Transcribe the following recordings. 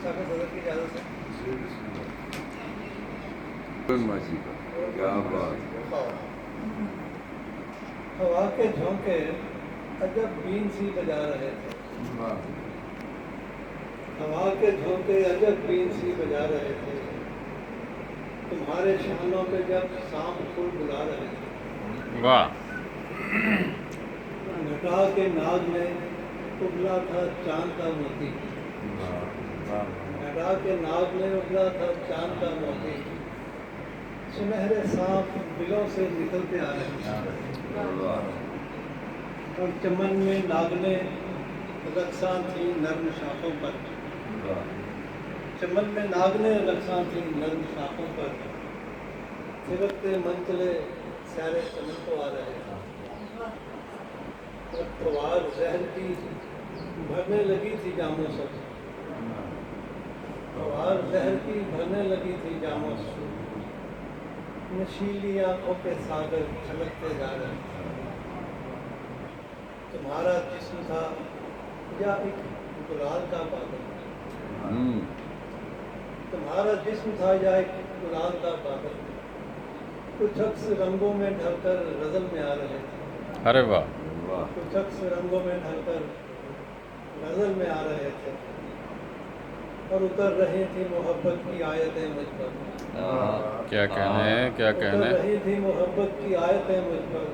ساکر صدر کی اجازت سے کیا بات. ہوا کے جھونکے عجب بین سی بجا رہے تھے. ہوا کے جھونکے عجب بین سی بجا رہے تھے. تمہارے شانوں پہ جب سانپ پھول بلا رہے تھے. واہ. گھٹا کے ناگ میں ابلا تھا چاند کا موتی. گھٹا کے ناگ میں ابلا تھا چاند کا موتی. سنہرے سانپ بلوں سے نکلتے آ رہے تھے. اور چمن میں ناگنیں رقصاں تھیں نرم شاخوں پر. چمن میں ناگنیں رقصاں تھیں نرم شاخوں پر. تھرکتے منچلے سیرے چمن کو آ رہے تھے. اور پروار زہر کی بھرنے لگی تھی جاموں سے. پروار زہر کی بھرنے لگی تھی جاموں سے. نشیلی آنکھوں کے ساگر چھلکتے جا رہے تھے. تمہارا جسم تھا یا ایک گلال کا بادل. تمہارا جسم تھا یا ایک گلال کا بادل. کچھ عکس رنگوں میں ڈھل کر غزل میں آ رہے تھے. ارے واہ. کچھ عکس رنگوں میں ڈھل کر غزل میں آ رہے تھے. اور اتر رہی تھی محبت کی آیتیں مجھ پر. کیا کہنے کیا اتر کہنے. رہی تھی محبت کی آیتیں مجھ پر.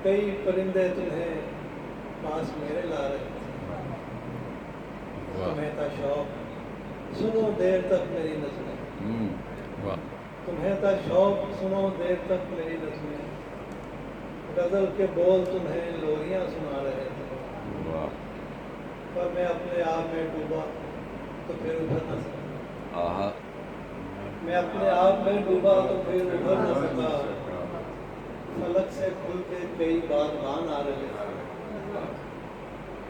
کئی پرندے تمہیں پاس میرے لا رہے تھے. تمہیں تھا شوق سنو دیر تک میری نظمیں. واہ. تمہیں تھا شوق سنو دیر تک میری نظمیں. غزل کے بول تمہیں لوریاں سنا رہے تھے. پر میں اپنے آپ میں ڈوبا تو پھر ابھر نہ سکا. میں اپنے آپ میں ڈوبا تو پھر ابھر نہ سکا. فلک سے کھل کے کئی بادبان آ رہے تھے.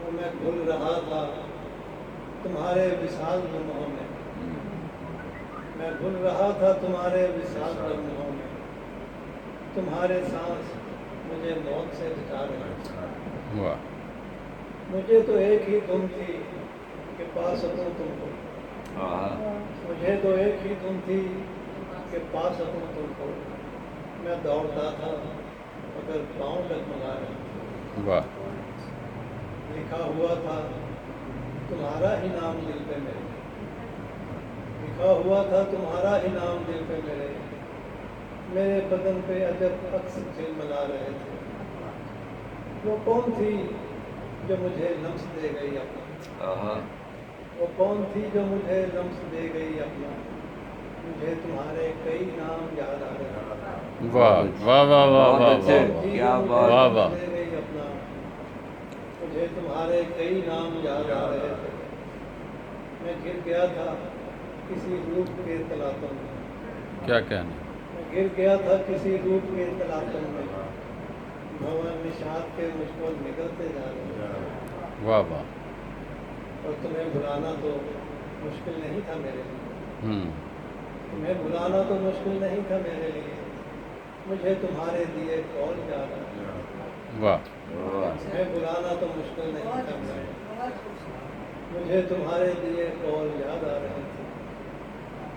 اور میں گھل رہا تھا تمہارے وصال لمحوں میں. میں گھل رہا تھا تمہارے وصال لمحوں میں. تمہارے سانس مجھے موت سے بچا رہے تھے. واہ. مجھے تو ایک ہی دھن تھی کہ پا سکوں تم کو. مجھے تو ایک ہی دھن تھی کہ پا سکوں تم کو. میں دوڑتا تھا مگر پاؤں ڈگمگا رہے تھے. واہ. لکھا ہوا تھا تمہارا ہی نام دل پہ میرے. لکھا ہوا تھا تمہارا ہی نام دل پہ میرے. میرے بدن پہ عجب عکس جھلملا رہے تھے. وہ کون تھی جو مجھے لمس دے گئی اپنا. وہ کون تھی جو مجھے لمس دے گئی اپنا. مجھے تمہارے کئی نام یاد آ رہے تھے. واہ واہ واہ واہ واہ کیا واہ بات. واہ. دے گئی اپنا. مجھے تمہارے کئی نام یاد آ رہے تھے. میں گر گیا تھا کسی روپ کے تلاطم میں. کیا کہنے. میں گر گیا تھا کسی روپ کے تلاطم میں. بھون نشاط کے مجھ کو نگلتے جا رہے تھے. واہ واہ. اور تمہیں بلانا تو مشکل نہیں تھا میرے لیے. تمہیں بلانا تو مشکل نہیں تھا میرے لیے. مجھے تمہارے دیے کال یاد آ رہے تھے. واہ. تمہیں بلانا تو مشکل نہیں تھا میرے لیے. مجھے تمہارے دیے کال یاد آ رہے تھے.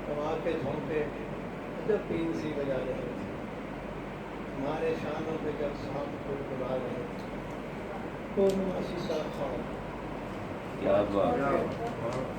ہوا کے جھونکے جب پین سی بجا رہے تھے. تمہارے شانوں پہ جب سانپ پھول بلا رہے تھے. تو عشیقہ خواب. کیا بات.